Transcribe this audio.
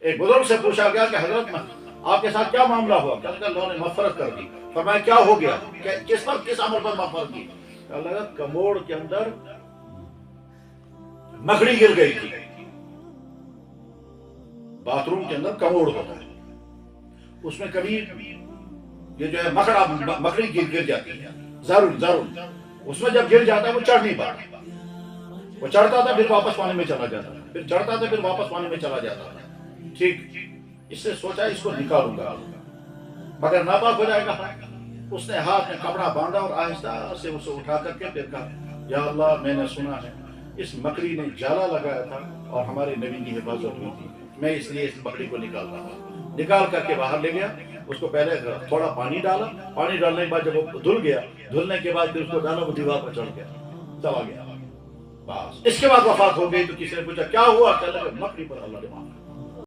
ایک بزرگ سے پوچھا گیا کہ حضرت آپ کے ساتھ کیا معاملہ ہوا؟ کہنے لگا اللہ نے مغفرت کر دی۔ فرمایا کیا ہو گیا؟ کس پر کس عمل پر مغفرت کی؟ کہنے لگا کموڑ کے اندر مکڑی گر گئی تھی۔ باتھ روم کے اندر کموڑ ہوتا ہے، اس میں کبھی یہ جو ہے مکڑی گر جاتی ہے، ضرور اس میں جب گر جاتا ہے وہ چڑھ نہیں پاتا، وہ چڑھتا تھا پھر واپس پانی میں چلا جاتا تھا، پھر چڑھتا تھا پھر واپس پانی میں چلا جاتا تھا۔ ٹھیک، اس نے سوچا اس کو نکالوں گا مگر ناپاک ہو جائے گا۔ اس نے ہاتھ میں کپڑا باندھا اور آہستہ سے اسے اٹھا کر کے پھر کہا یا اللہ میں نے سنا ہے اس مکڑی نے جالا لگایا تھا اور ہمارے نبی کی حفاظت ہوئی تھی، میں اس لیے اس مکڑی کو نکال رہا ہوں۔ نکال کر کے باہر لے گیا، اس کو پہلے تھوڑا پانی ڈالا، پانی ڈالنے کے بعد جب وہ دھل گیا، دھلنے کے بعد پھر اس کو ڈالا، وہ دیوار پر چڑھ گیا، چلا گیا۔ بس اس کے بعد وفات ہو گئی۔ تو کسی نے پوچھا کیا ہوا؟ کہنے لگا مکڑی پر اللہ نے معاف